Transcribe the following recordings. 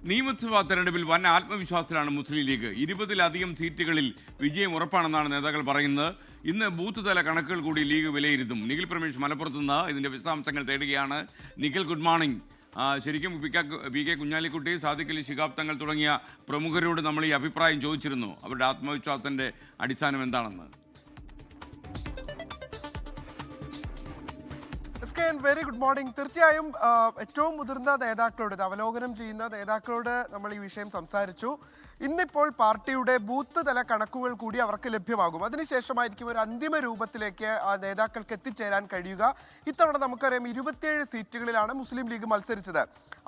നിയമസഭാ തെരഞ്ഞെടുപ്പിൽ വൻ ആത്മവിശ്വാസത്തിലാണ് മുസ്ലിം ലീഗ്. 20-ലധികം സീറ്റുകളിൽ വിജയം ഉറപ്പാണെന്നാണ് നേതാക്കൾ പറയുന്നത്. ഇന്ന് ബൂത്ത് തല കണക്കുകൾ കൂടി ലീഗ് വിലയിരുത്തും. നിഖിൽ പ്രമേഷ് മലപ്പുറത്ത് നിന്ന് ഇതിന്റെ വിശദാംശങ്ങൾ തേടുകയാണ്. Nikhil, good morning. ശരിക്കും പി കെ കുഞ്ഞാലിക്കുട്ടി, സാദിഖ് അലി ശിഹാബ് തങ്ങൾ തുടങ്ങിയ പ്രമുഖരോട് നമ്മൾ ഈ അഭിപ്രായം ചോദിച്ചിരുന്നു, അവരുടെ ആത്മവിശ്വാസത്തിന്റെ അടിസ്ഥാനം എന്താണെന്ന്. Very good morning. തീർച്ചയായും ഏറ്റവും മുതിർന്ന നേതാക്കളോട്, അവലോകനം ചെയ്യുന്ന നേതാക്കളോട് നമ്മൾ ഈ വിഷയം സംസാരിച്ചു. ഇന്നിപ്പോൾ പാർട്ടിയുടെ ബൂത്ത് തല കണക്കുകൾ കൂടി അവർക്ക് ലഭ്യമാകും. അതിനുശേഷമായിരിക്കും ഒരു അന്തിമ രൂപത്തിലേക്ക് ആ നേതാക്കൾക്ക് എത്തിച്ചേരാൻ കഴിയുക. ഇത്തവണ നമുക്കറിയാം 27 സീറ്റുകളിലാണ് മുസ്ലിം ലീഗ് മത്സരിച്ചത്.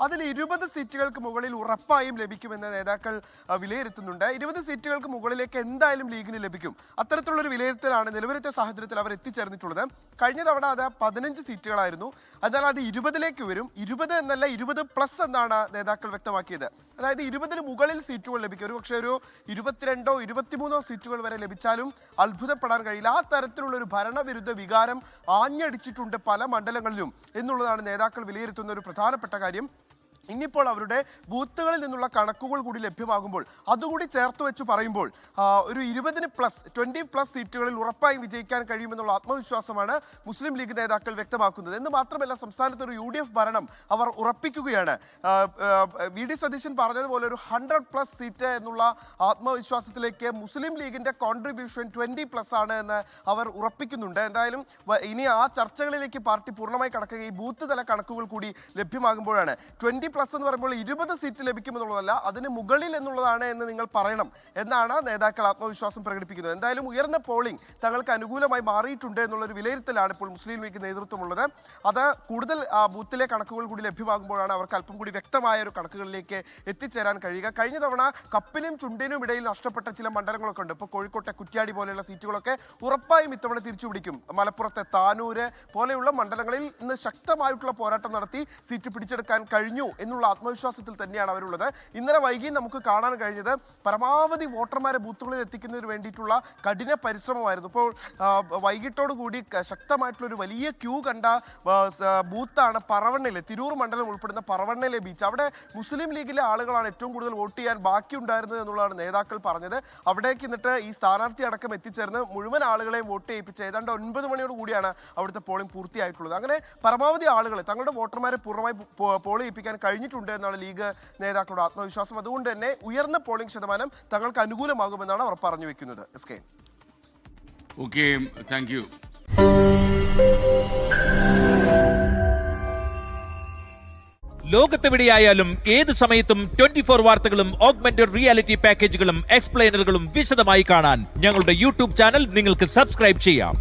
അതിൽ 20 സീറ്റുകൾക്ക് മുകളിൽ ഉറപ്പായും ലഭിക്കുമെന്ന് നേതാക്കൾ വിലയിരുത്തുന്നുണ്ട്. 20 സീറ്റുകൾക്ക് മുകളിലേക്ക് എന്തായാലും ലീഗിന് ലഭിക്കും. അത്തരത്തിലുള്ളൊരു വിലയിരുത്തലാണ് നിലവിലത്തെ സാഹചര്യത്തിൽ അവർ എത്തിച്ചേർന്നിട്ടുള്ളത്. കഴിഞ്ഞ തവണ അത് 15 സീറ്റുകളായിരുന്നു. എന്നാൽ അത് 20ലേക്ക് വരും. 20 എന്നല്ല, 20+ എന്നാണ് നേതാക്കൾ വ്യക്തമാക്കിയത്. അതായത് 20-ന് മുകളിൽ സീറ്റുകൾ ലഭിക്കും. ഒരു പക്ഷേ ഒരു 22ഓ 23ഓ സീറ്റുകൾ വരെ ലഭിച്ചാലും അത്ഭുതപ്പെടാൻ കഴിയില്ല. ആ തരത്തിലുള്ള ഒരു ഭരണവിരുദ്ധ വികാരം ആഞ്ഞടിച്ചിട്ടുണ്ട് പല മണ്ഡലങ്ങളിലും എന്നുള്ളതാണ് നേതാക്കൾ വിലയിരുത്തുന്ന ഒരു പ്രധാനപ്പെട്ട കാര്യം. ഇനിയിപ്പോൾ അവരുടെ ബൂത്തുകളിൽ നിന്നുള്ള കണക്കുകൾ കൂടി ലഭ്യമാകുമ്പോൾ അതുകൂടി ചേർത്ത് വെച്ച് പറയുമ്പോൾ ഒരു 20+ സീറ്റുകളിൽ ഉറപ്പായും വിജയിക്കാൻ കഴിയുമെന്നുള്ള ആത്മവിശ്വാസമാണ് മുസ്ലിം ലീഗ് നേതാക്കൾ വ്യക്തമാക്കുന്നത്. എന്ന് മാത്രമല്ല, സംസ്ഥാനത്ത് ഒരു UDF ഭരണം അവർ ഉറപ്പിക്കുകയാണ്. വി ഡി സതീശൻ പറഞ്ഞതുപോലെ ഒരു 100+ സീറ്റ് എന്നുള്ള ആത്മവിശ്വാസത്തിലേക്ക് മുസ്ലിം ലീഗിന്റെ കോൺട്രിബ്യൂഷൻ 20+ ആണ് എന്ന് അവർ ഉറപ്പിക്കുന്നുണ്ട്. എന്തായാലും ഇനി ആ ചർച്ചകളിലേക്ക് പാർട്ടി പൂർണ്ണമായി കടക്കുക ഈ ബൂത്ത് തല കണക്കുകൾ കൂടി ലഭ്യമാകുമ്പോഴാണ്. 20+ എന്ന് പറയുമ്പോൾ 20 സീറ്റ് ലഭിക്കുമെന്നുള്ളതല്ല, അതിന് മുകളിൽ എന്നുള്ളതാണ് എന്ന് നിങ്ങൾ പറയണം എന്നാണ് നേതാക്കൾ ആത്മവിശ്വാസം പ്രകടിപ്പിക്കുന്നത്. എന്തായാലും ഉയർന്ന പോളിംഗ് തങ്ങൾക്ക് അനുകൂലമായി മാറിയിട്ടുണ്ട് എന്നുള്ളൊരു വിലയിരുത്തലാണ് ഇപ്പോൾ മുസ്ലിം ലീഗ് നേതൃത്വമുള്ളത്. അത് കൂടുതൽ ബൂത്തിലെ കണക്കുകൾ കൂടി ലഭ്യമാകുമ്പോഴാണ് അവർക്ക് അല്പം കൂടി വ്യക്തമായ ഒരു കണക്കുകളിലേക്ക് എത്തിച്ചേരാൻ കഴിയുക. കഴിഞ്ഞ തവണ കപ്പിനും ചുണ്ടിനും ഇടയിൽ നഷ്ടപ്പെട്ട ചില മണ്ഡലങ്ങളൊക്കെ ഉണ്ട്. ഇപ്പോൾ കോഴിക്കോട്ടെ കുറ്റ്യാടി പോലെയുള്ള സീറ്റുകളൊക്കെ ഉറപ്പായും ഇത്തവണ തിരിച്ചു പിടിക്കും. മലപ്പുറത്തെ താനൂര് പോലെയുള്ള മണ്ഡലങ്ങളിൽ ഇന്ന് ശക്തമായിട്ടുള്ള പോരാട്ടം നടത്തി സീറ്റ് പിടിച്ചെടുക്കാൻ കഴിഞ്ഞു എന്നുള്ള ആത്മവിശ്വാസത്തിൽ തന്നെയാണ് അവരുള്ളത്. ഇന്നലെ വൈകി നമുക്ക് കാണാൻ കഴിഞ്ഞത് പരമാവധി വോട്ടർമാരെ ബൂത്തുകളിൽ എത്തിക്കുന്നതിന് വേണ്ടിയിട്ടുള്ള കഠിന പരിശ്രമമായിരുന്നു. ഇപ്പോൾ വൈകിട്ടോടു കൂടി ശക്തമായിട്ടുള്ള ഒരു വലിയ ക്യൂ കണ്ട ബൂത്താണ് പറവണ്ണയിലെ, തിരൂർ മണ്ഡലം ഉൾപ്പെടുന്ന പറവണ്ണയിലെ ബീച്ച്. അവിടെ മുസ്ലിം ലീഗിലെ ആളുകളാണ് ഏറ്റവും കൂടുതൽ വോട്ട് ചെയ്യാൻ ബാക്കിയുണ്ടായിരുന്നത് എന്നുള്ളതാണ് നേതാക്കൾ പറഞ്ഞത്. അവിടേക്ക് എന്നിട്ട് ഈ സ്ഥാനാർത്ഥി അടക്കം എത്തിച്ചേർന്ന് മുഴുവൻ ആളുകളെയും വോട്ട് ചെയ്യിപ്പിച്ച് ഏതാണ്ട് 9 മണിയോട് കൂടിയാണ് അവിടുത്തെ പോളിംഗ് പൂർത്തിയായിട്ടുള്ളത്. അങ്ങനെ പരമാവധി ആളുകളെ, തങ്ങളുടെ വോട്ടർമാരെ പൂർണ്ണമായി പോൾ ചെയ്യിപ്പിക്കാൻ കഴിഞ്ഞിട്ടുണ്ട് എന്നാണ് ലീഗ് നേതാക്കളുടെ ആത്മവിശ്വാസം. അതുകൊണ്ട് തന്നെ ഉയർന്ന പോളിംഗ് ശതമാനം തങ്ങൾക്ക് അനുകൂലമാകുമെന്നാണ് അവർ പറഞ്ഞു വെക്കുന്നത്. Okay, thank you. ലോകത്തെവിടെയായാലും ഏത് സമയത്തും 24 വാർത്തകളും ഓഗ്മെന്റഡ് റിയാലിറ്റി പാക്കേജുകളും എക്സ്പ്ലെയിനറുകളും വിശദമായി കാണാൻ ഞങ്ങളുടെ YouTube ചാനൽ നിങ്ങൾക്ക് സബ്സ്ക്രൈബ് ചെയ്യാം.